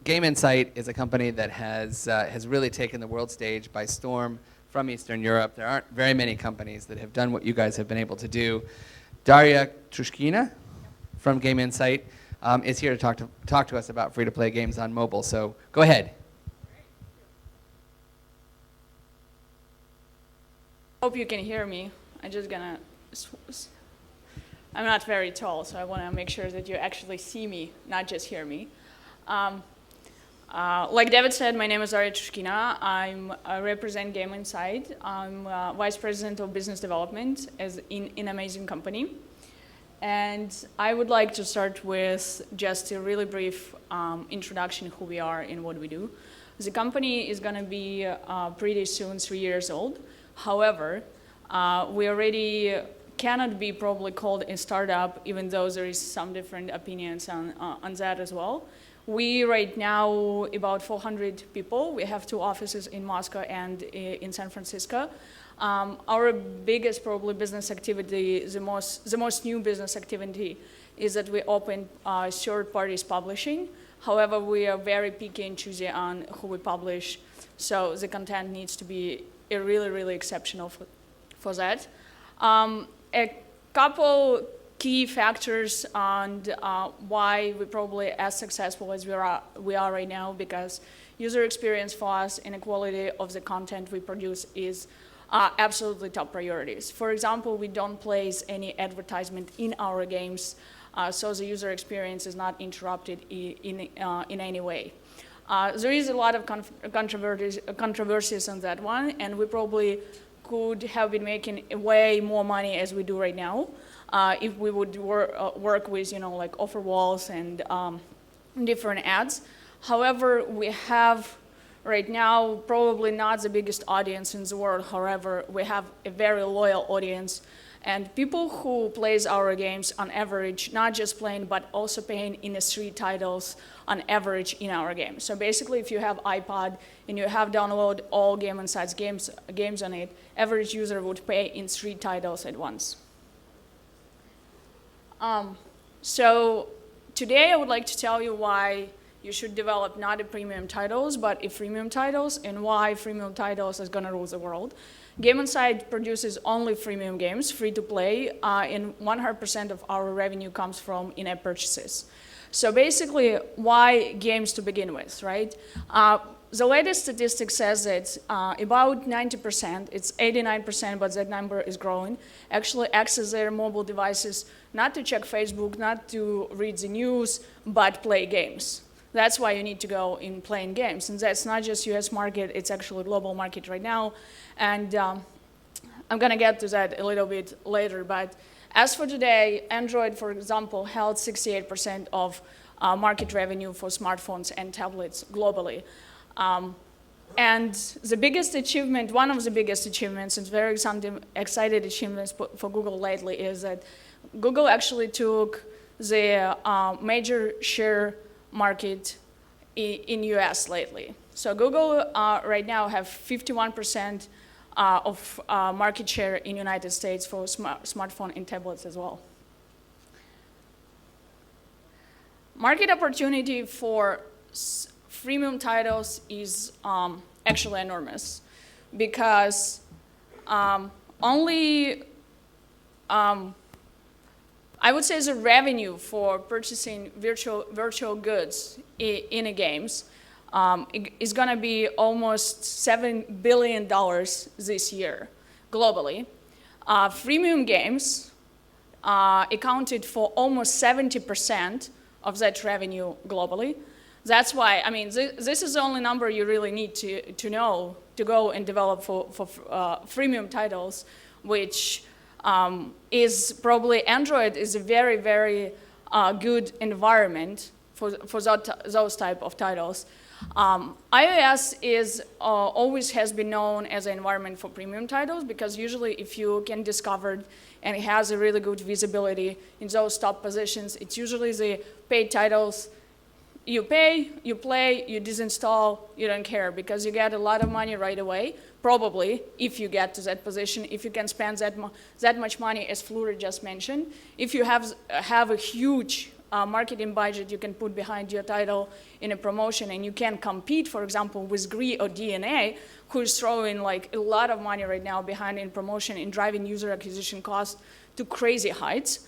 Game Insight is a company that has really taken the world stage by storm from Eastern Europe. There aren't very many companies that have done what you guys have been able to do. Darya TRUSHKINA from Game Insight is here to talk to us about free-to-play games on mobile. So go ahead. Hope you can hear me. I'm not very tall, so I want to make sure that you actually see me, not just hear me. Like David said, my name is Darya TRUSHKINA. I represent Game Insight. I'm Vice President of Business Development in an amazing company. And I would like to start with just a really brief introduction who we are and what we do. The company is going to be pretty soon 3 years old. However, we already cannot be probably called a startup, even though there is some different opinions on that as well. We right now about 400 people. We have 2 offices in Moscow and in San Francisco. Our biggest probably business activity, the most new business activity, is that we open third parties publishing. However, we are very picky and choosy on who we publish, so the content needs to be really, really exceptional for that. A couple key factors on why we're probably as successful as we are right now, because user experience for us and the quality of the content we produce is absolutely top priorities. For example, we don't place any advertisement in our games, so the user experience is not interrupted in any way. There is a lot of controversies on that one, and we probably could have been making way more money as we do right now if we would work with, like offer walls and different ads. However, we have right now probably not the biggest audience in the world. However, we have a very loyal audience, and people who plays our games on average, not just playing, but also paying in the 3 titles on average in our game. So basically, if you have iPod and you have download all Game Insight's games on it, average user would pay in 3 titles at once. So today I would like to tell you why you should develop not a premium titles, but a freemium titles, and why freemium titles is going to rule the world. Game Insight produces only freemium games, free to play, and 100% of our revenue comes from in-app purchases. So basically, why games to begin with, right? The latest statistic says that about 90%, it's 89%, but that number is growing, actually access their mobile devices not to check Facebook, not to read the news, but play games. That's why you need to go in playing games. And that's not just US market, it's actually a global market right now. And I'm going to get to that a little bit later. But as for today, Android, for example, held 68% of market revenue for smartphones and tablets globally. And the biggest achievement, one of the biggest achievements, and very excited achievements for Google lately, is that Google actually took the major share market in US lately. So Google right now have 51% of market share in United States for smartphone and tablets as well. Market opportunity for freemium titles is actually enormous, because I would say the revenue for purchasing virtual goods in a games is going to be almost $7 billion this year globally. Freemium games accounted for almost 70% of that revenue globally. That's why, I mean, this is the only number you really need to know to go and develop for freemium titles, which is probably Android is a very, very good environment for those type of titles. iOS is always has been known as an environment for premium titles, because usually if you can discover and it has a really good visibility in those top positions, it's usually the paid titles. You pay, you play, you disinstall, you don't care, because you get a lot of money right away, probably, if you get to that position, if you can spend that much money, as Flora just mentioned. If you have a huge marketing budget you can put behind your title in a promotion, and you can compete, for example, with Gree or DNA, who is throwing like a lot of money right now behind in promotion and driving user acquisition costs to crazy heights,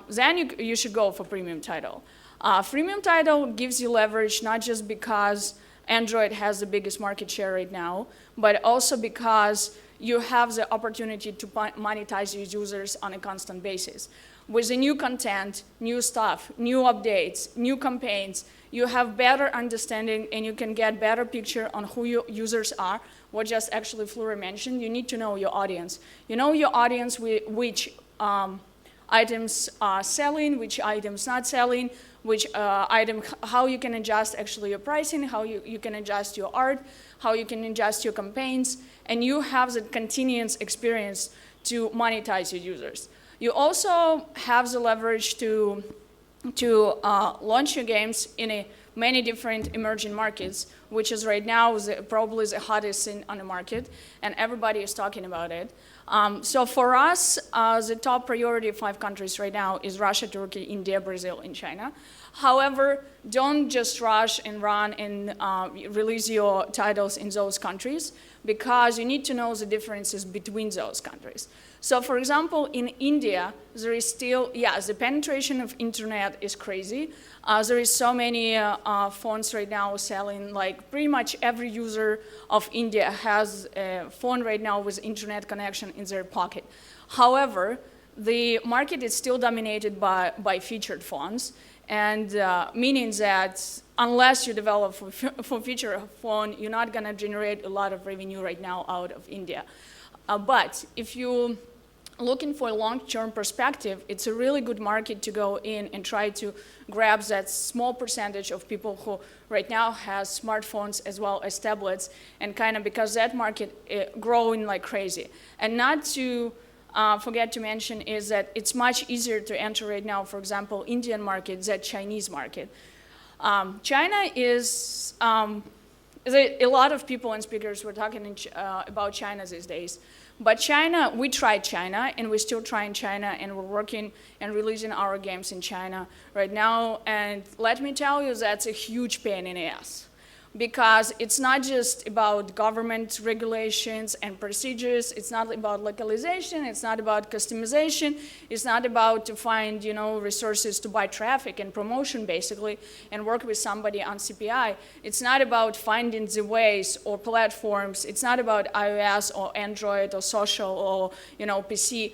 then you should go for premium title. Freemium title gives you leverage not just because Android has the biggest market share right now, but also because you have the opportunity to monetize your users on a constant basis. With the new content, new stuff, new updates, new campaigns, you have better understanding and you can get better picture on who your users are. What just actually Flora mentioned, you need to know your audience. You know your audience, which items are selling, which items not selling, which item, how you can adjust actually your pricing, how you can adjust your art, how you can adjust your campaigns, and you have the continuous experience to monetize your users. You also have the leverage to launch your games in many different emerging markets, which is right now probably the hottest thing on the market, and everybody is talking about it. So for us, the top priority of 5 countries right now is Russia, Turkey, India, Brazil, and China. However, don't just rush and run and release your titles in those countries, because you need to know the differences between those countries. So for example, in India, there is still, the penetration of internet is crazy. There is so many phones right now selling, like pretty much every user of India has a phone right now with internet connection in their pocket. However, the market is still dominated by featured phones, and meaning that unless you develop for feature phone, you're not gonna generate a lot of revenue right now out of India. But if you looking for a long-term perspective, it's a really good market to go in and try to grab that small percentage of people who right now has smartphones as well as tablets, and kind of because that market is growing like crazy. And not to forget to mention is that it's much easier to enter right now, for example, Indian market than Chinese market. China is, a lot of people and speakers were talking about China these days. But China, we tried China, and we're still trying China, and we're working and releasing our games in China right now. And let me tell you, that's a huge pain in the ass. Because it's not just about government regulations and procedures, it's not about localization, it's not about customization, it's not about to find, resources to buy traffic and promotion basically and work with somebody on CPI. It's not about finding the ways or platforms, it's not about iOS or Android or social or PC.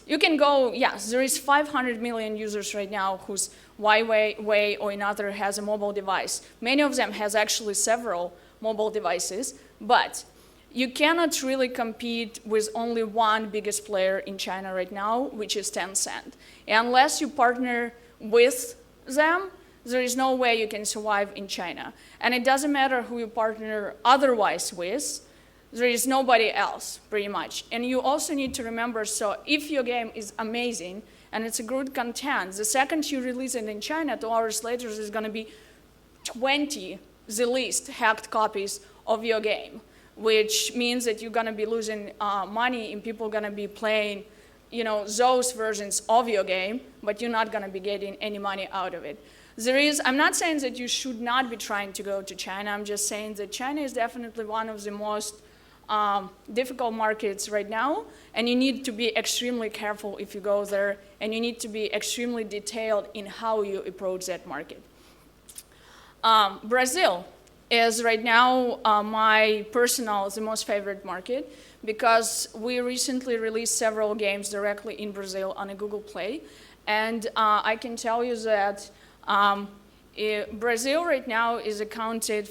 You can go, yes, there is 500 million users right now whose one way or another has a mobile device. Many of them has actually several mobile devices, but you cannot really compete with only one biggest player in China right now, which is Tencent. And unless you partner with them, there is no way you can survive in China. And it doesn't matter who you partner otherwise with, there is nobody else, pretty much. And you also need to remember, so if your game is amazing and it's a good content, the second you release it in China, 2 hours later, there's gonna be 20, the least, hacked copies of your game, which means that you're gonna be losing money and people are gonna be playing, those versions of your game, but you're not gonna be getting any money out of it. I'm not saying that you should not be trying to go to China, I'm just saying that China is definitely one of the most difficult markets right now, and you need to be extremely careful if you go there, and you need to be extremely detailed in how you approach that market. Brazil is right now the most favorite market, because we recently released several games directly in Brazil on a Google Play, and I can tell you that Brazil right now is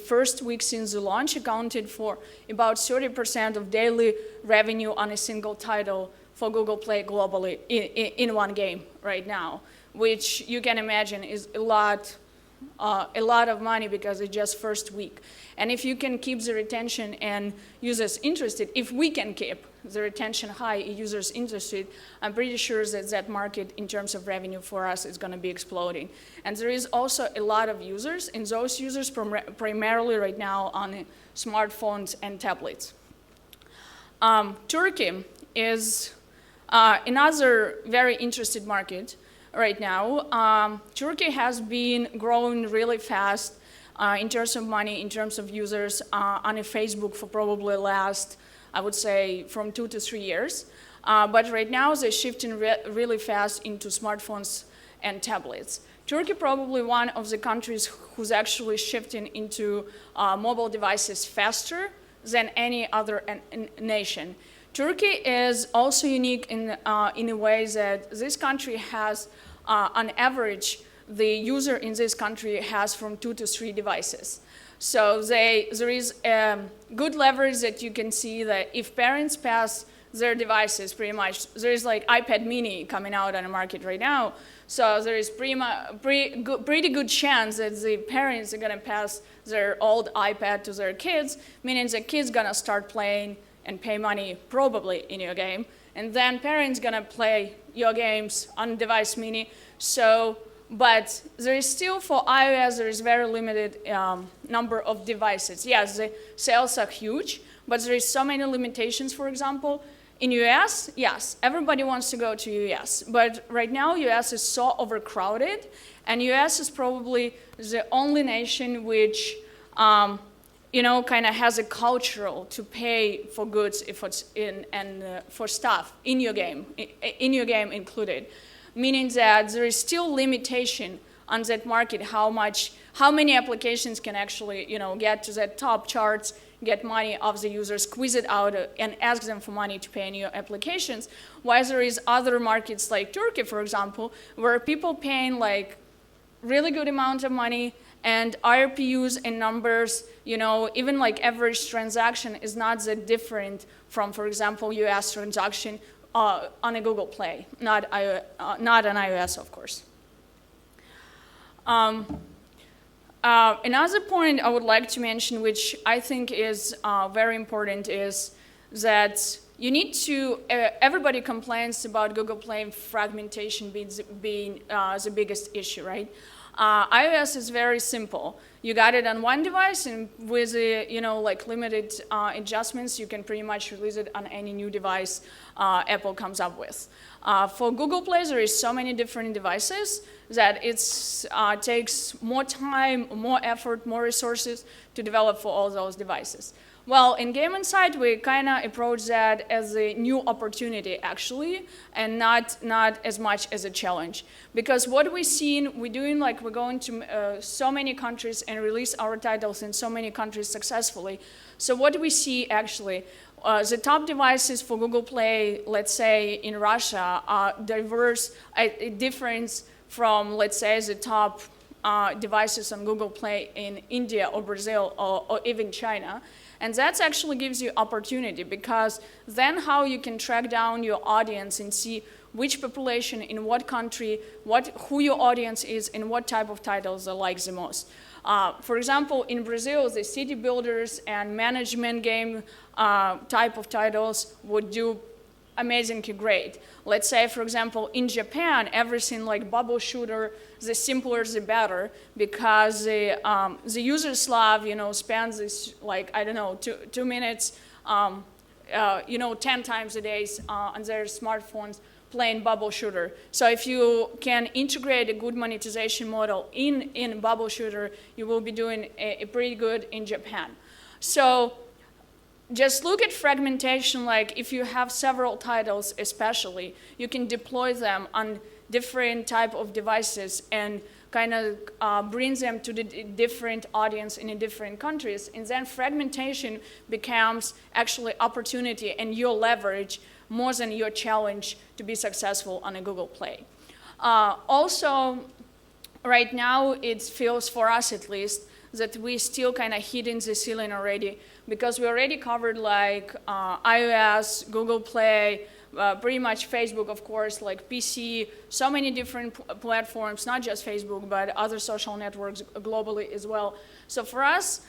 first week since the launch, accounted for about 30% of daily revenue on a single title for Google Play globally in one game right now, which you can imagine is a lot of money because it's just first week. And if you can keep the retention and users interested, if we can keep the retention high, users interested, I'm pretty sure that that market in terms of revenue for us is going to be exploding. And there is also a lot of users, and those users primarily right now on smartphones and tablets. Turkey is another very interesting market right now. Turkey has been growing really fast in terms of money, in terms of users on a Facebook for probably last, I would say, from 2 to 3 years. But right now they're shifting really fast into smartphones and tablets. Turkey probably one of the countries who's actually shifting into mobile devices faster than any other nation. Turkey is also unique in a way that this country has, on average, the user in this country has from 2 to 3 devices. So there is good leverage that you can see that if parents pass their devices, pretty much, there is like iPad mini coming out on the market right now. So there is pretty good chance that the parents are gonna pass their old iPad to their kids, meaning the kids gonna start playing and pay money probably in your game, and then parents gonna play your games on device mini. So, but there is still for iOS there is very limited number of devices. Yes, the sales are huge, but there is so many limitations. For example, in US, yes, everybody wants to go to US, but right now US is so overcrowded, and US is probably the only nation which kind of has a cultural to pay for goods if it's for stuff in your game included, meaning that there is still limitation on that market how many applications can actually get to that top charts, get money off the users, squeeze it out and ask them for money to pay in your applications. While there is other markets like Turkey, for example, where people paying like really good amount of money, and RPUs and numbers, even like average transaction is not that different from, for example, US transaction on a Google Play, not on iOS, of course. Another point I would like to mention, which I think is very important, is that you need to, everybody complains about Google Play fragmentation being the biggest issue, right? iOS is very simple. You got it on one device, and with limited adjustments, you can pretty much release it on any new device Apple comes up with. For Google Play, there is so many different devices that it takes more time, more effort, more resources to develop for all those devices. Well, in Game Insight, we kind of approach that as a new opportunity, actually, and not as much as a challenge. Because what we're seeing, we're going to so many countries and release our titles in so many countries successfully. So what we see, actually, the top devices for Google Play, let's say, in Russia, are diverse, a difference from, let's say, the top devices on Google Play in India or Brazil or even China. And that actually gives you opportunity, because then how you can track down your audience and see which population in what country, who your audience is, and what type of titles they like the most. For example, in Brazil, the city builders and management game type of titles would do amazingly great. Let's say, for example, in Japan, everything like bubble shooter, the simpler the better, because the users love, spend this, like, I don't know, 2 minutes, 10 times a day on their smartphones playing bubble shooter. So if you can integrate a good monetization model in bubble shooter, you will be doing a pretty good in Japan. So just look at fragmentation, like if you have several titles especially, you can deploy them on different type of devices and kind of bring them to the different audience in the different countries. And then fragmentation becomes actually opportunity and your leverage more than your challenge to be successful on a Google Play. Also, right now it feels, for us at least, that we still kind of hitting the ceiling already, because we already covered like iOS, Google Play, pretty much Facebook, of course, like PC, so many different platforms, not just Facebook, but other social networks globally as well. So for us,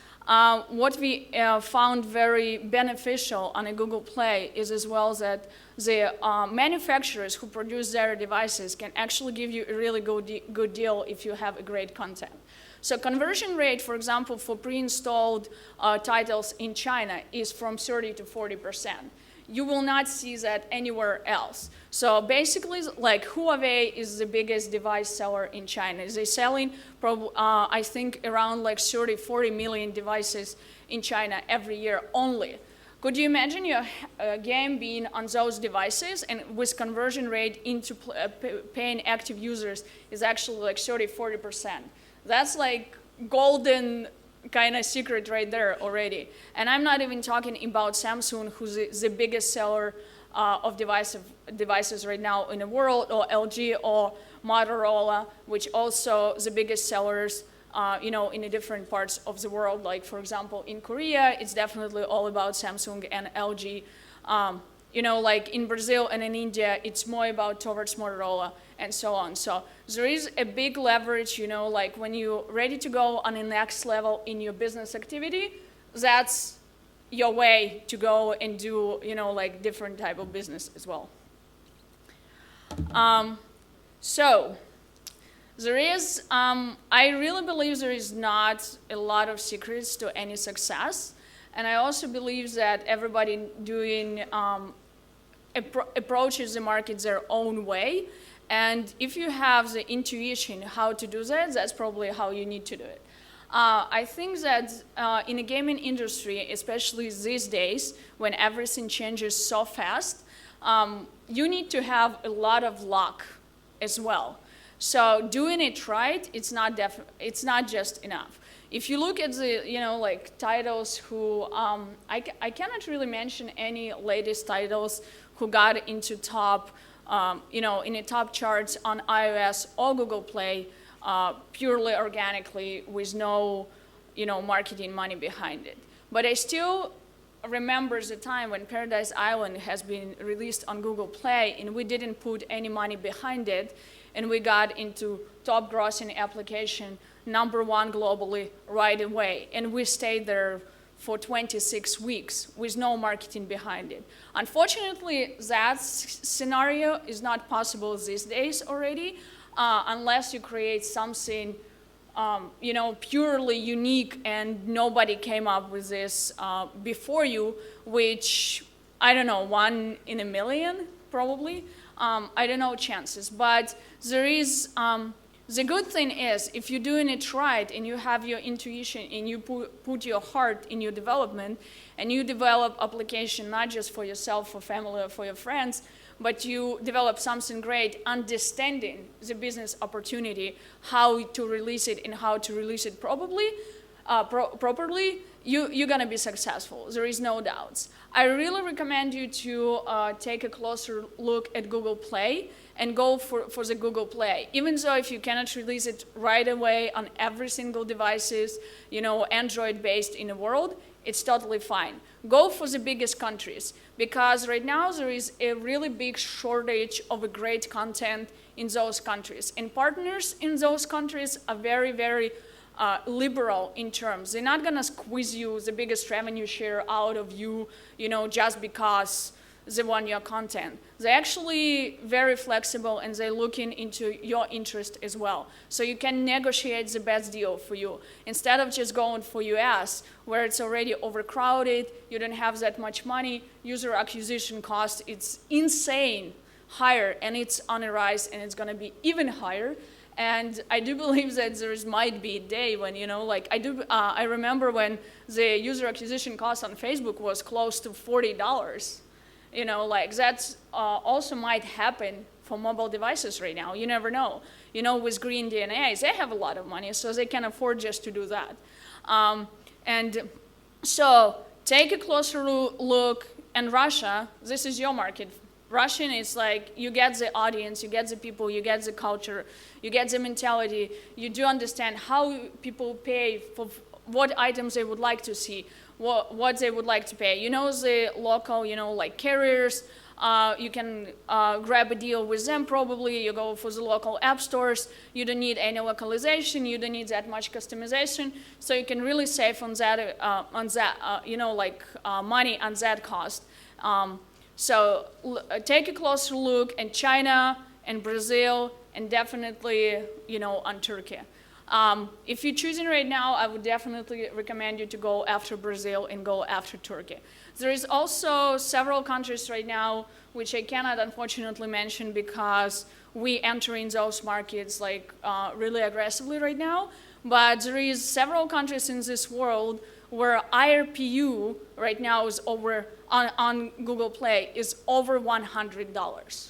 what we found very beneficial on a Google Play is as well that the manufacturers who produce their devices can actually give you a really good deal if you have a great content. So conversion rate, for example, for pre-installed titles in China is from 30 to 40%. You will not see that anywhere else. So basically, like Huawei is the biggest device seller in China. They're selling, I think, around like 30, 40 million devices in China every year only. Could you imagine your game being on those devices and with conversion rate into paying active users is actually like 30, 40%? That's like golden kind of secret right there already. And I'm not even talking about Samsung, who's the biggest seller of devices right now in the world, or LG or Motorola, which also the biggest sellers in the different parts of the world. Like, for example, in Korea, it's definitely all about Samsung and LG. Like in Brazil and in India, it's more about towards Motorola and so on. So there is a big leverage, like when you're ready to go on the next level in your business activity, that's your way to go and do, like different type of business as well. So there is, I really believe there is not a lot of secrets to any success. And I also believe that everybody doing approaches the market their own way. And if you have the intuition how to do that, that's probably how you need to do it. I think that in the gaming industry, especially these days, when everything changes so fast, you need to have a lot of luck as well. So doing it right, it's not just enough. If you look at the, like titles who, I cannot really mention any latest titles who got into top, in the top charts on iOS or Google Play, purely organically with no, marketing money behind it. But I still remember the time when Paradise Island has been released on Google Play and we didn't put any money behind it, and we got into top grossing application, #1 globally right away. And we stayed there for 26 weeks with no marketing behind it. Unfortunately, that scenario is not possible these days already, unless you create something purely unique and nobody came up with this before you, which, I don't know, 1 in a million, probably. I don't know chances, but there is, the good thing is, if you're doing it right and you have your intuition and you put your heart in your development and you develop application not just for yourself, for family, or for your friends, but you develop something great, understanding the business opportunity, how to release it and how to release it properly, you're going to be successful. There is no doubts. I really recommend you to take a closer look at Google Play and go for the Google Play. Even though if you cannot release it right away on every single devices, Android-based in the world, it's totally fine. Go for the biggest countries, because right now there is a really big shortage of a great content in those countries. And partners in those countries are very, very liberal in terms. They're not gonna squeeze you the biggest revenue share out of you, just because they want your content. They're actually very flexible and they're looking into your interest as well. So you can negotiate the best deal for you. Instead of just going for US, where it's already overcrowded, you don't have that much money, user acquisition cost, it's insane higher, and it's on a rise, and it's gonna be even higher. And I do believe that there might be a day when, I remember when the user acquisition cost on Facebook was close to $40. That also might happen for mobile devices right now. You never know. With Green DNA, they have a lot of money, so they can afford just to do that. And so take a closer look. And Russia, this is your market. Russian is like, you get the audience, you get the people, you get the culture, you get the mentality, you do understand how people pay for what items they would like to see, what they would like to pay. The local, like carriers, you can grab a deal with them probably, you go for the local app stores, you don't need any localization, you don't need that much customization, so you can really save on that, money on that cost. So take a closer look at China and Brazil and definitely, on Turkey. If you're choosing right now, I would definitely recommend you to go after Brazil and go after Turkey. There is also several countries right now which I cannot unfortunately mention because we enter in those markets like really aggressively right now. But there is several countries in this world where IRPU right now is over on Google Play is over $100.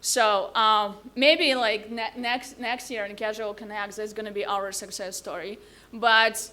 So maybe like next year in Casual Connects, that's going to be our success story. But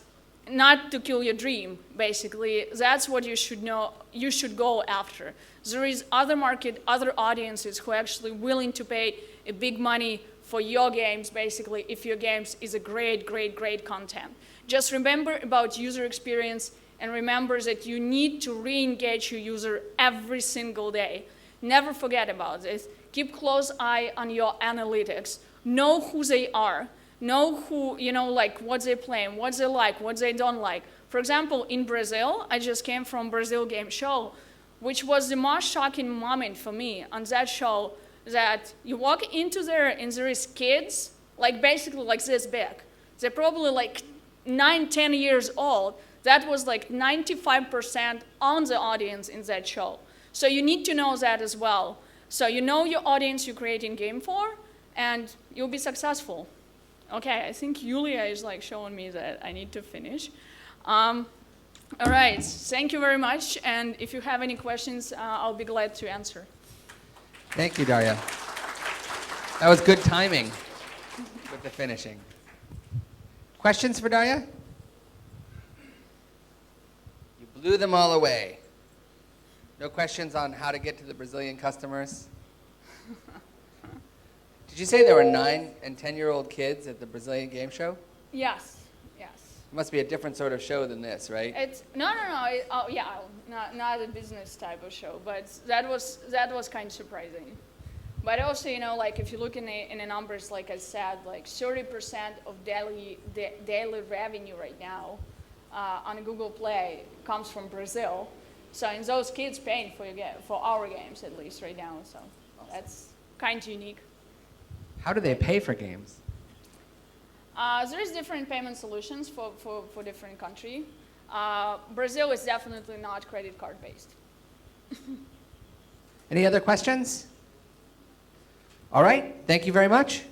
not to kill your dream, basically. That's what you should know. You should go after. There is other market, other audiences who are actually willing to pay a big money for your games, basically, if your games is a great, great, great content. Just remember about user experience and remember that you need to re-engage your user every single day. Never forget about this. Keep close eye on your analytics. Know who they are. Know who, like what they're playing, what they like, what they don't like. For example, in Brazil, I just came from Brazil Game Show, which was the most shocking moment for me on that show, that you walk into there and there is kids, like basically like this big. They're probably like 9, 10 years old. That was like 95% on the audience in that show. So you need to know that as well. So you know your audience you're creating game for, and you'll be successful. Okay, I think Yulia is like showing me that I need to finish. All right, thank you very much. And if you have any questions, I'll be glad to answer. Thank you, Darya. That was good timing with the finishing. Questions for Darya? You blew them all away. No questions on how to get to the Brazilian customers? Did you say there were 9 and 10-year-old kids at the Brazilian game show? Yes. It must be a different sort of show than this, right? It's no. Not a business type of show, but that was kind of surprising. But also, like if you look in the numbers, like I said, like 30% of daily revenue right now on Google Play comes from Brazil. So, and those kids paying for our games at least right now. So that's kind of unique. How do they pay for games? There's different payment solutions for different country. Brazil is definitely not credit card based. Any other questions? All right, thank you very much.